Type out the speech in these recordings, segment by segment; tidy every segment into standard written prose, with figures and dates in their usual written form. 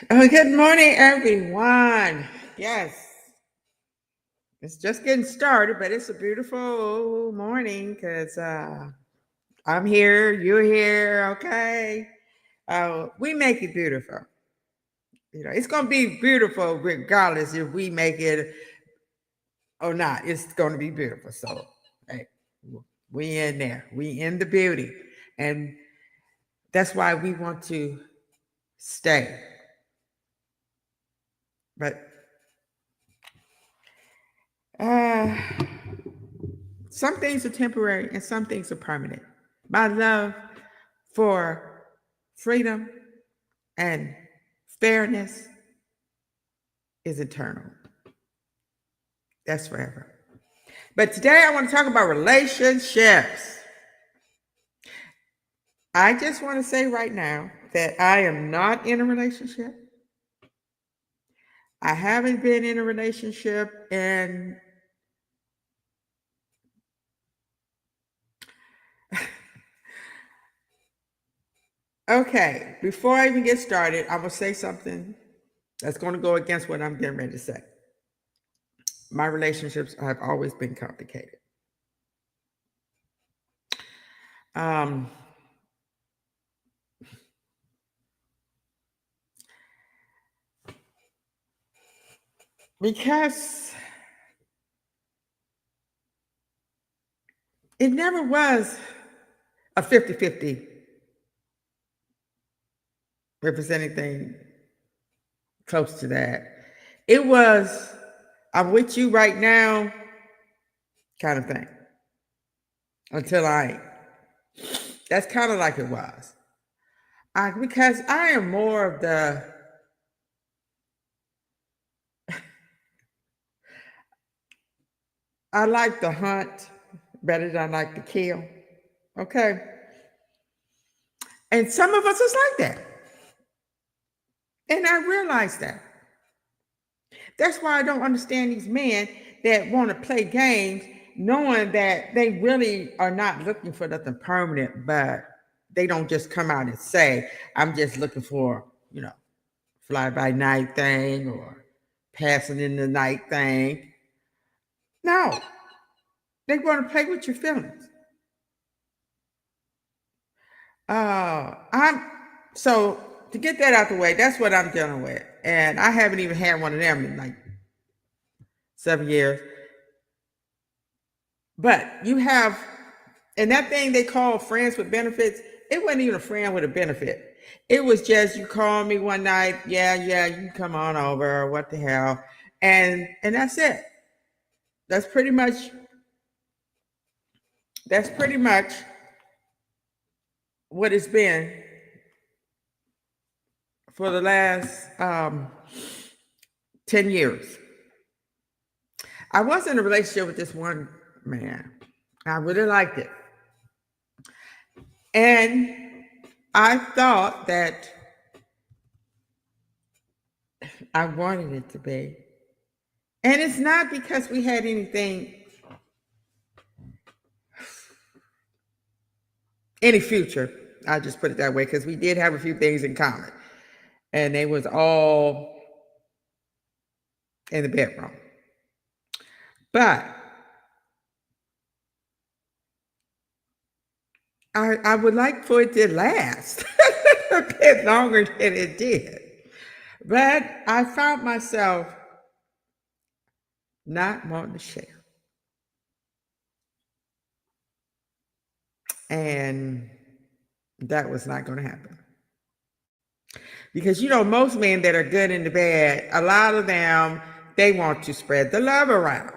Oh, good morning, everyone. Yes, it's just getting started, but it's a beautiful morning because I'm here, you're here, okay? We make it beautiful. It's going to be beautiful regardless if we make it or not. It's going to be beautiful. So, hey, we in there. We in the beauty. And that's why we want to stay. But uh, some things are temporary and some things are permanent. My love for freedom and fairness is eternal. That's forever. But today I want to talk about relationships. I just want to say right now that I am not in a relationship. I haven't been in a relationship and okay, before I even get started, I'm going to say something that's going to go against what I'm getting ready to say. My relationships have always been complicated. Um, because it never was a 50-50 representing close to that. It was, I'm with you right now kind of thing until I ain't. That's kind of like it was. Because I am more of I like the hunt better than I like to kill. Okay. And some of us is like that. And I realize that. That's why I don't understand these men that want to play games knowing that they really are not looking for nothing permanent, but they don't just come out and say, I'm just looking for, fly by night thing or passing in the night thing. No, they want to play with your feelings. I'm so to get that out the way, that's what I'm dealing with. And I haven't even had one of them in like 7 years. But you have, and that thing they call friends with benefits, it wasn't even a friend with a benefit. It was just you call me one night, yeah, you can come on over, what the hell, and that's it. That's pretty much that's pretty much what it's been for the last 10 years. I was in a relationship with this one man. I really liked it, and I thought that I wanted it to be. And it's not because we had any future. I'll just put it that way, because we did have a few things in common. And they was all in the bedroom. But I would like for it to last a bit longer than it did. But I found myself not wanting to share. And that was not going to happen. Because most men that are good in the bed, a lot of them, they want to spread the love around.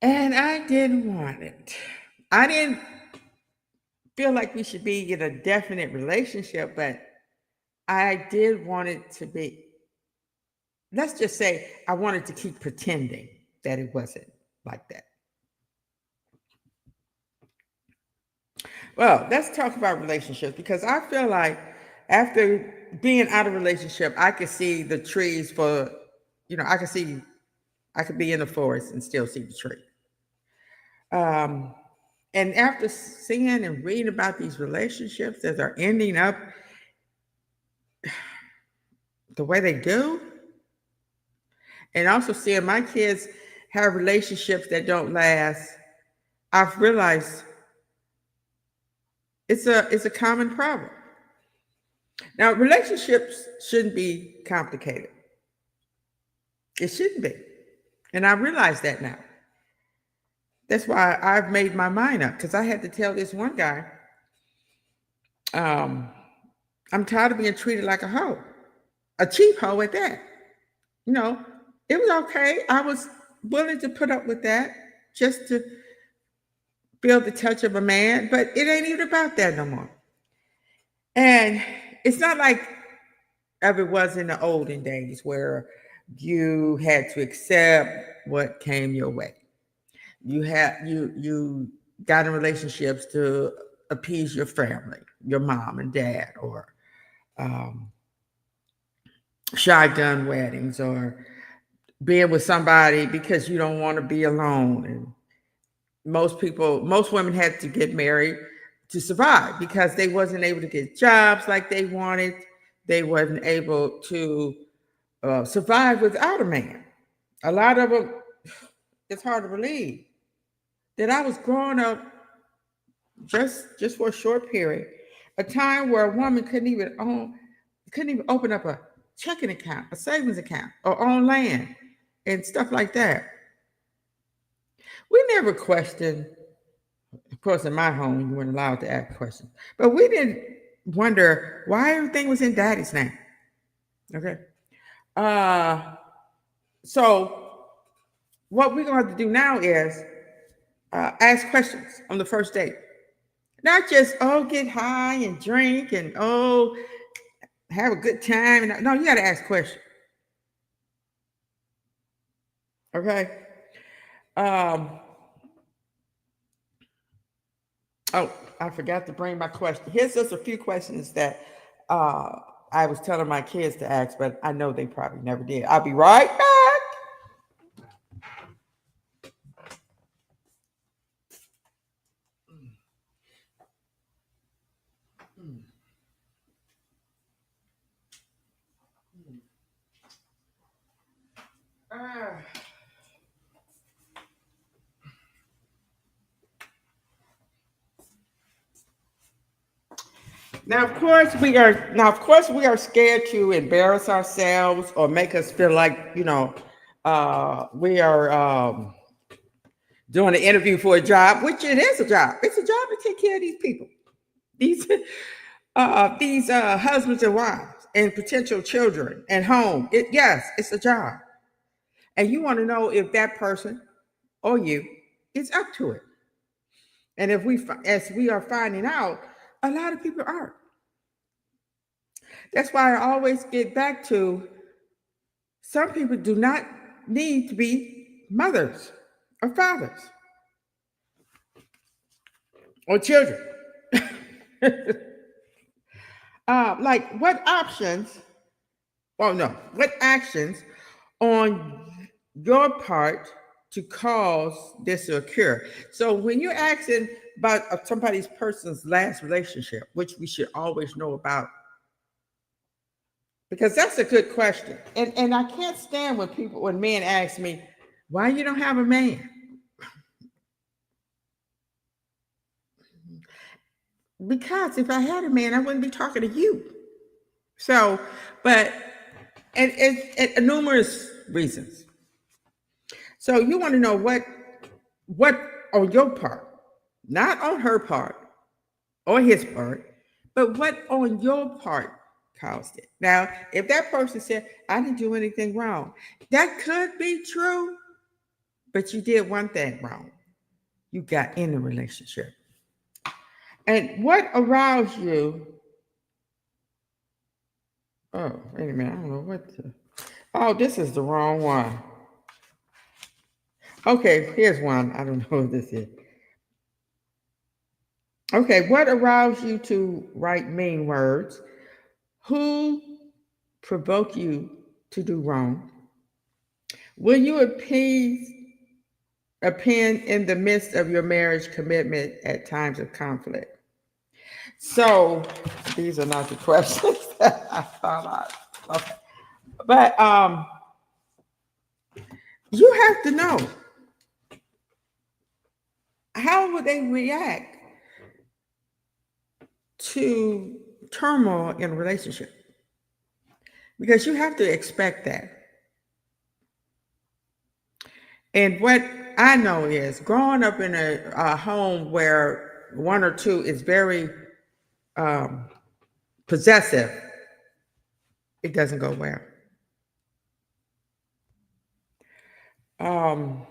And I didn't want it. I didn't feel like we should be in a definite relationship, but I did want it to be, let's just say, I wanted to keep pretending that it wasn't like that. Well, let's talk about relationships, because I feel like after being out of a relationship, I could see the trees I could be in the forest and still see the tree. Um, and after seeing and reading about these relationships that are ending up the way they do, and also seeing my kids have relationships that don't last, I've realized it's a common problem. Now, relationships shouldn't be complicated. It shouldn't be. And I realize that now. That's why I've made my mind up, because I had to tell this one guy, I'm tired of being treated like a hoe, a cheap hoe at that. You know, it was okay. I was willing to put up with that just to feel the touch of a man, but it ain't even about that no more. And it's not like it was in the olden days where you had to accept what came your way. You got in relationships to appease your family, your mom and dad, or shotgun weddings, or being with somebody because you don't want to be alone. And most women had to get married to survive because they wasn't able to get jobs like they wanted. They wasn't able to survive without a man. A lot of them, it's hard to believe that I was growing up just for a short period, a time where a woman couldn't even open up a checking account, a savings account, or own land and stuff like that. We never questioned. Of course, in my home, you weren't allowed to ask questions, but we didn't wonder why everything was in daddy's name. Okay. So what we're going to do now is ask questions on the first date. Not just, get high and drink and, have a good time. No, you got to ask questions. Okay. I forgot to bring my question. Here's just a few questions that I was telling my kids to ask, but I know they probably never did. I'll be right back. Now, of course, we are scared to embarrass ourselves or make us feel like, we are doing an interview for a job, which it is a job. It's a job to take care of these people, these husbands and wives and potential children and home. Yes, it's a job, and you want to know if that person or you is up to it. And as we are finding out, a lot of people aren't. That's why I always get back to some people do not need to be mothers or fathers or children. Like what actions on your part to cause this to occur? So when you're asking about somebody's person's last relationship, which we should always know about, because that's a good question. And I can't stand when men ask me, why you don't have a man? Because if I had a man, I wouldn't be talking to you. So, but and numerous reasons. So you want to know what on your part, not on her part or his part, but what on your part caused it. Now, if that person said, I didn't do anything wrong, that could be true, but you did one thing wrong. You got in a relationship. And what aroused you? Oh, wait a minute. I don't know what to. Oh, this is the wrong one. Okay, here's one. I don't know what this is. Okay, what aroused you to write mean words? Who provoked you to do wrong? Will you appease a pen in the midst of your marriage commitment at times of conflict? So these are not the questions that I thought of. Okay. But you have to know, how would they react to turmoil in a relationship? Because you have to expect that. And what I know is, growing up in a home where one or two is very um, possessive, it doesn't go well. Um,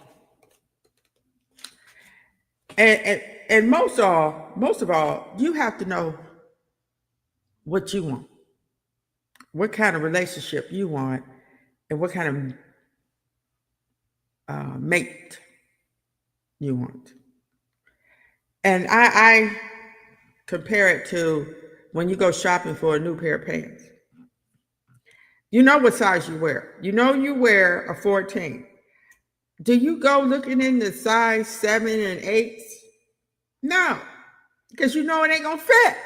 and most of all, you have to know what you want, what kind of relationship you want, and what kind of mate you want. And I compare it to when you go shopping for a new pair of pants. You know what size you wear. You know you wear a 14. Do you go looking in the size 7 and 8? No, because you know it ain't gonna fit.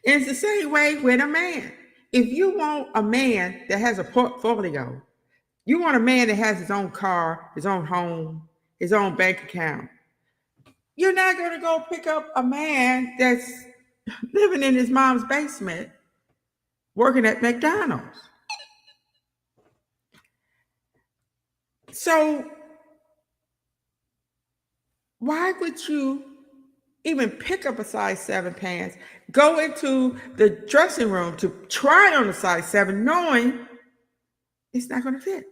And it's the same way with a man. If you want a man that has a portfolio, you want a man that has his own car, his own home, his own bank account. You're not going to go pick up a man that's living in his mom's basement working at McDonald's. So, why would you even pick up a size 7 pants, go into the dressing room to try on a size 7, knowing it's not going to fit?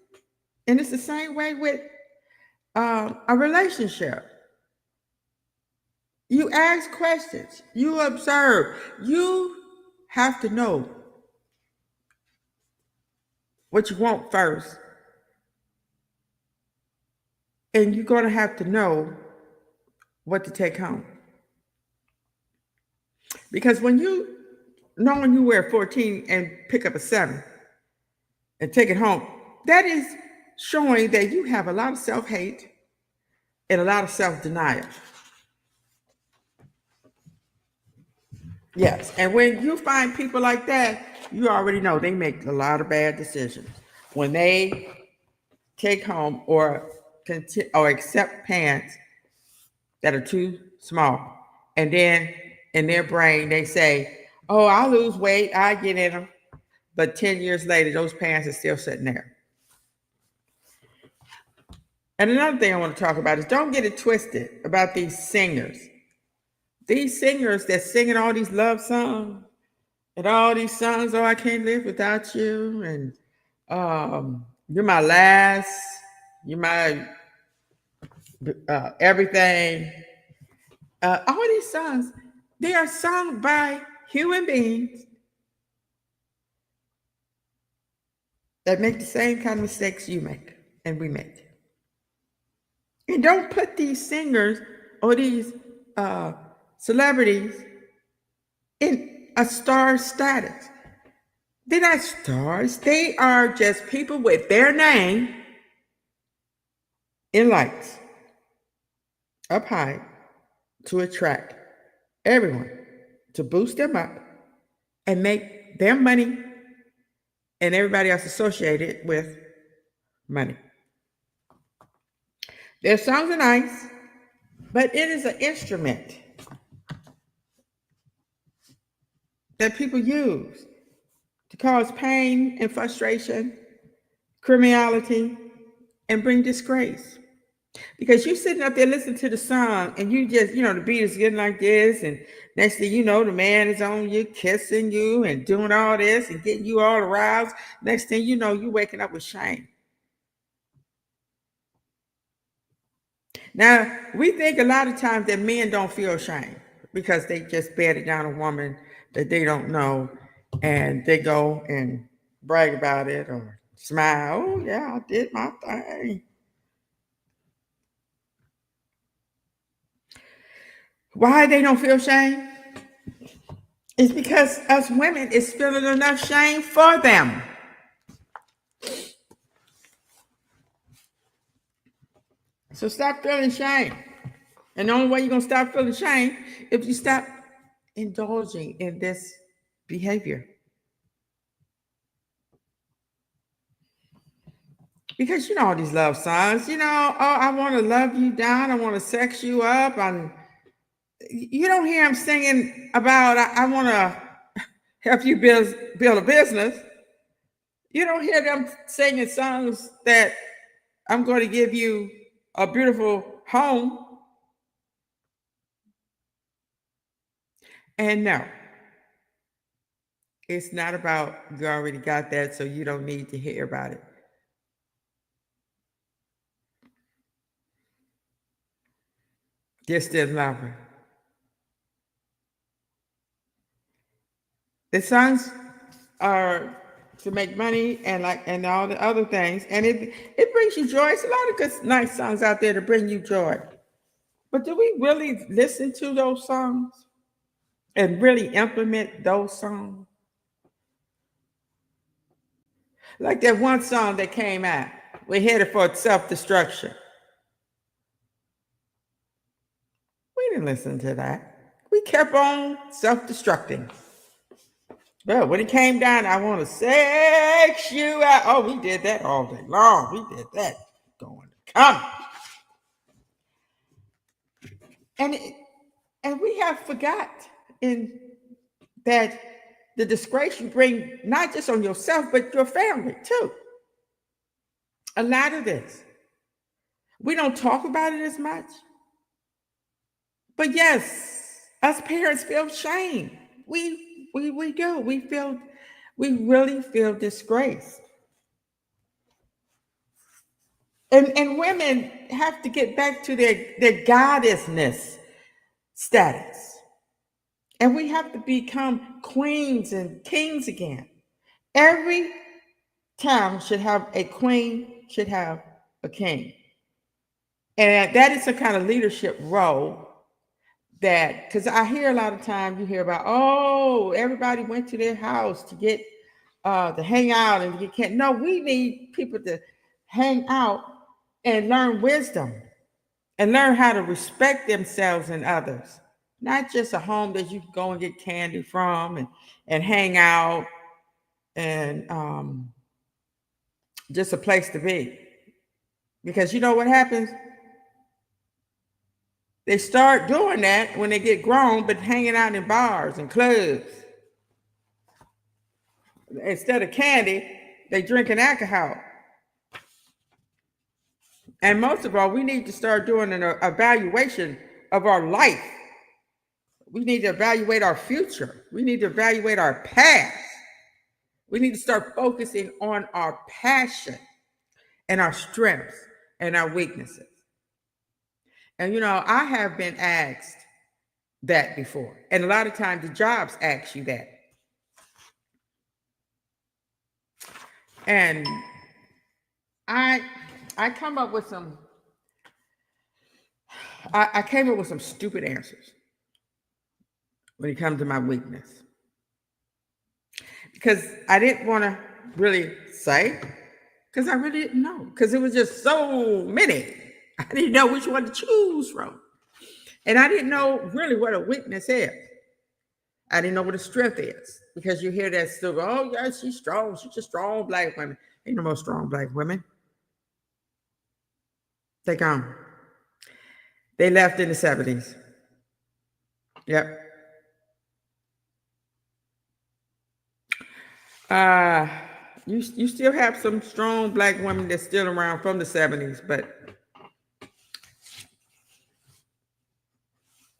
And it's the same way with a relationship. You ask questions, you observe, you have to know what you want first. And you're going to have to know what to take home. Because when you wear 14 and pick up a 7 and take it home, that is showing that you have a lot of self-hate and a lot of self-denial. Yes, and when you find people like that, you already know they make a lot of bad decisions. When they take home or accept pants that are too small, and then in their brain they say, "Oh, I'll lose weight, I get in them," but 10 years later, those pants are still sitting there. And another thing I want to talk about is, don't get it twisted about these singers. These singers that singing all these love songs and all these songs, "Oh, I can't live without you," and "You're my last," "You're my everything." All these songs, they are sung by human beings that make the same kind of mistakes you make and we make. And don't put these singers or these celebrities in a star status. They're not stars. They are just people with their name in lights up high to attract everyone, to boost them up and make their money and everybody else associated with money. Their songs are nice, but it is an instrument that people use to cause pain and frustration, criminality, and bring disgrace. Because you sitting up there listening to the song and you just, the beat is getting like this, and next thing you know, the man is on you, kissing you and doing all this and getting you all aroused. Next thing you know, you waking up with shame. Now, we think a lot of times that men don't feel shame because they just bedded down a woman that they don't know, and they go and brag about it or smile. "Oh, yeah, I did my thing." Why they don't feel shame? It's because us women is feeling enough shame for them. So stop feeling shame. And the only way you're going to stop feeling shame if you stop indulging in this behavior. Because you know all these love songs, oh, I want to love you down, I want to sex you up. You don't hear them singing about I want to help you build a business. You don't hear them singing songs that I'm going to give you a beautiful home. And no, it's not about you already got that, so you don't need to hear about it. Distant lover. The songs are to make money and all the other things, and it brings you joy. It's a lot of good, nice songs out there to bring you joy. But do we really listen to those songs and really implement those songs? Like that one song that came out, we're headed for self-destruction. We didn't listen to that. We kept on self-destructing. But when it came down, I want to sex you out. Oh, we did that all day long. We did that going to come. And we have forgot in that the disgrace you bring not just on yourself, but your family too. A lot of this. We don't talk about it as much. But yes, us parents feel shame. We do. We really feel disgraced. And women have to get back to their goddessness status. And we have to become queens and kings again. Every town should have a queen, should have a king. And that is a kind of leadership role that, because I hear a lot of times you hear about, oh, everybody went to their house to get to hang out and to get candy. No, we need people to hang out and learn wisdom and learn how to respect themselves and others. Not just a home that you can go and get candy from and hang out and just a place to be. Because you know what happens? They start doing that when they get grown, but hanging out in bars and clubs. Instead of candy, they drinking alcohol. And most of all, we need to start doing an evaluation of our life. We need to evaluate our future. We need to evaluate our past. We need to start focusing on our passion and our strengths and our weaknesses. And I have been asked that before. And a lot of times the jobs ask you that. And I come up with some I came up with some stupid answers when it comes to my weakness. Because I didn't want to really say, because I really didn't know. Because it was just so many. I didn't know which one to choose from. And I didn't know really what a weakness is. I didn't know what a strength is. Because you hear that still, oh, yeah, she's strong. She's a strong black woman. Ain't no more strong black women. They gone. They left in the 70s. Yep. You still have some strong black women that's still around from the 70s, but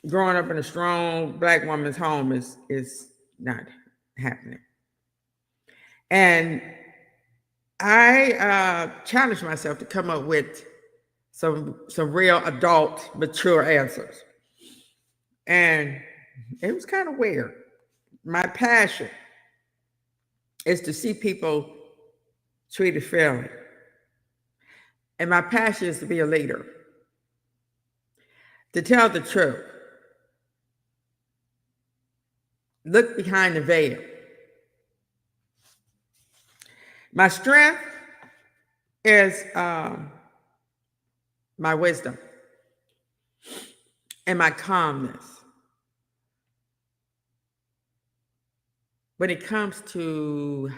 growing up in a strong black woman's home is not happening. And I challenged myself to come up with some real adult, mature answers. And it was kind of weird. My passion is to see people treated fairly. And my passion is to be a leader, to tell the truth, look behind the veil. My strength is my wisdom and my calmness. When it comes to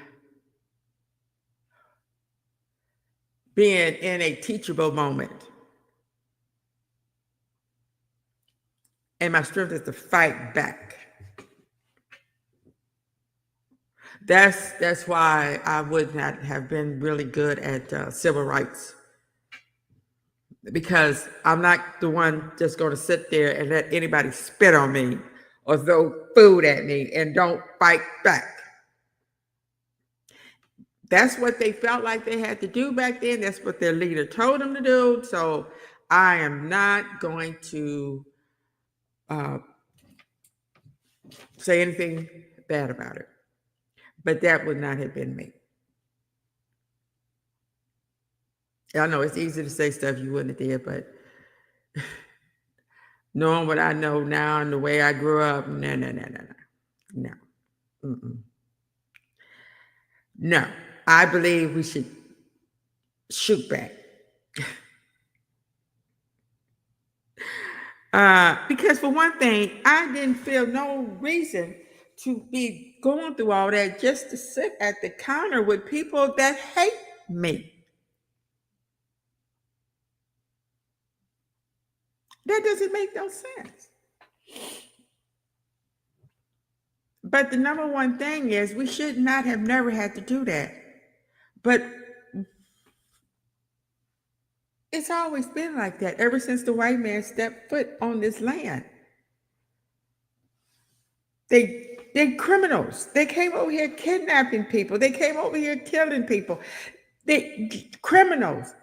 being in a teachable moment. And my strength is to fight back. That's why I would not have been really good at civil rights, because I'm not the one just going to sit there and let anybody spit on me or throw food at me and don't fight back. That's what they felt like they had to do back then. That's what their leader told them to do. So I am not going to say anything bad about it. But that would not have been me. I know it's easy to say stuff you wouldn't have did, but knowing what I know now and the way I grew up, no. Mm-mm. No, I believe we should shoot back. Because for one thing, I didn't feel no reason to be going through all that just to sit at the counter with people that hate me. That doesn't make no sense. But the number one thing is we should not have never had to do that. But it's always been like that ever since the white man stepped foot on this land. They criminals. They came over here kidnapping people. They came over here killing people. They criminals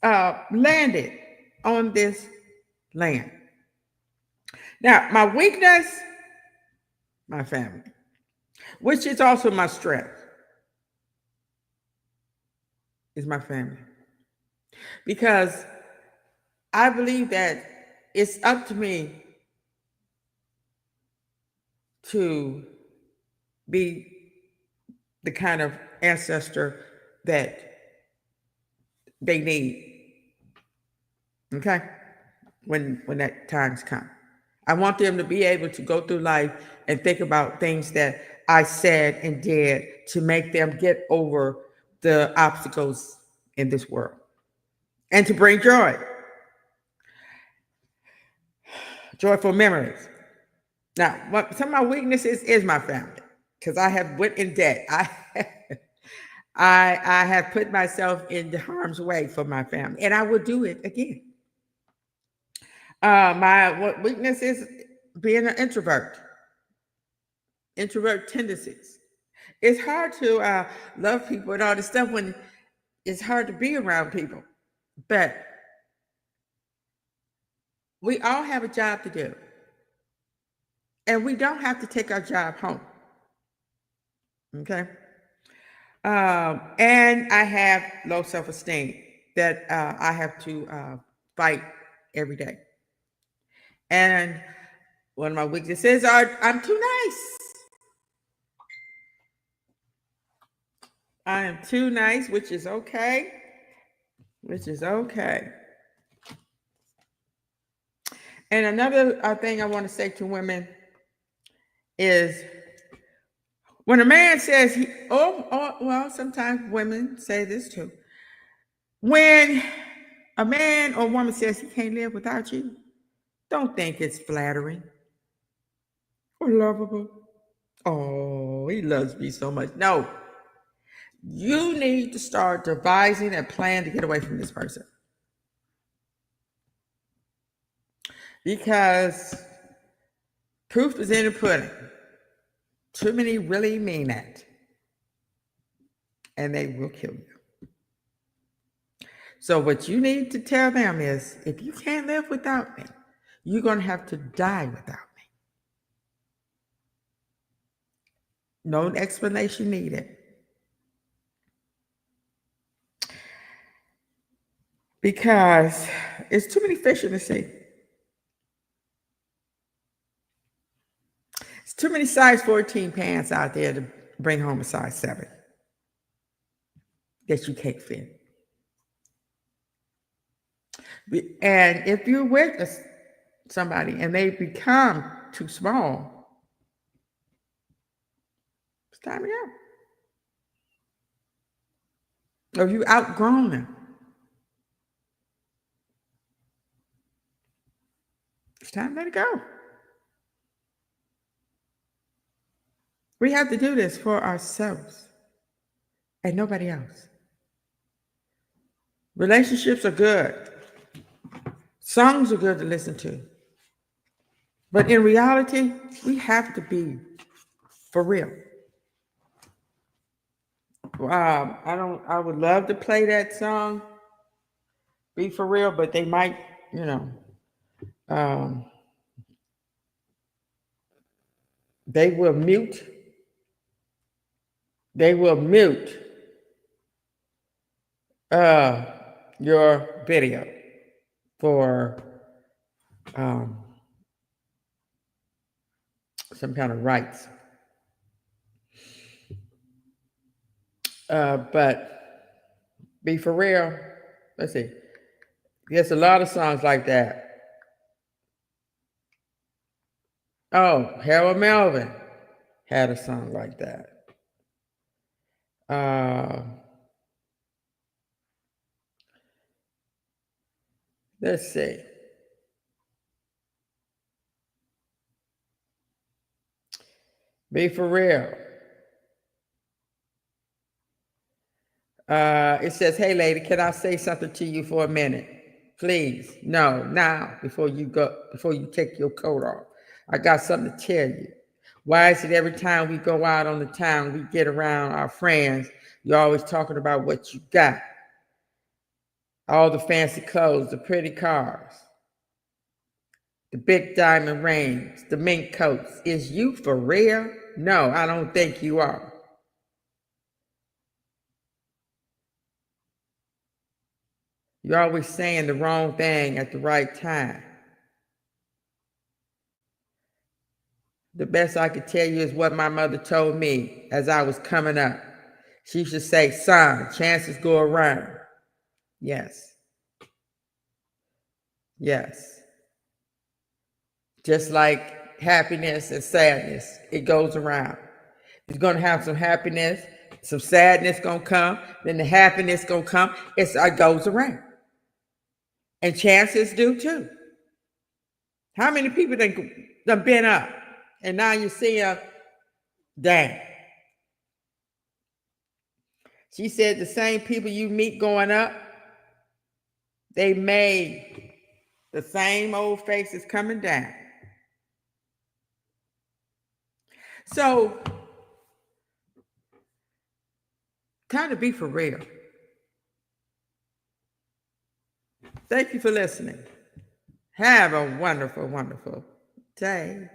landed on this land. Now, my weakness, my family, which is also my strength, is my family. Because I believe that it's up to me to be the kind of ancestor that they need. Okay? When that time's come. I want them to be able to go through life and think about things that I said and did to make them get over the obstacles in this world and to bring joy. Joyful memories. Now, some of my weaknesses is my family, because I have went in debt. I have put myself in harm's way for my family, and I will do it again. My weakness is being an introvert tendencies. It's hard to love people and all this stuff when it's hard to be around people. But we all have a job to do. And we don't have to take our job home. Okay? And I have low self-esteem that I have to fight every day. And one of my weaknesses are I'm too nice. I am too nice, which is okay. And another thing I want to say to women is when a man says, well, sometimes women say this too. When a man or woman says he can't live without you, don't think it's flattering or lovable. Oh, he loves me so much. No. You need to start devising a plan to get away from this person. Because proof is in the pudding. Too many really mean that. And they will kill you. So what you need to tell them is, if you can't live without me, you're going to have to die without me. No explanation needed. Because it's too many fish in the sea. It's too many size 14 pants out there to bring home a size 7 that you can't fit. And if you're with somebody and they become too small, it's time to go. Or you outgrown them. It's time to let it go. We have to do this for ourselves and nobody else. Relationships are good. Songs are good to listen to. But in reality, we have to be for real. I would love to play that song, Be For Real, but they might, um, they will mute your video for some kind of rights. But Be For Real, let's see. There's a lot of songs like that. Oh, Harold Melvin had a song like that. Let's see. Be For Real. It says, "Hey, lady, can I say something to you for a minute? Please, no, now, before you take your coat off. I got something to tell you. Why is it every time we go out on the town, we get around our friends, you're always talking about what you got? All the fancy clothes, the pretty cars, the big diamond rings, the mink coats. Is you for real? No, I don't think you are. You're always saying the wrong thing at the right time. The best I could tell you is what my mother told me as I was coming up. She used to say, son, chances go around. Yes. Yes. Just like happiness and sadness, it goes around. You're going to have some happiness, some sadness going to come, then the happiness going to come. It goes around. And chances do too. How many people done been up and now you see them, dang. She said the same people you meet going up, they made the same old faces coming down. So, time to be for real. Thank you for listening. Have a wonderful, wonderful day.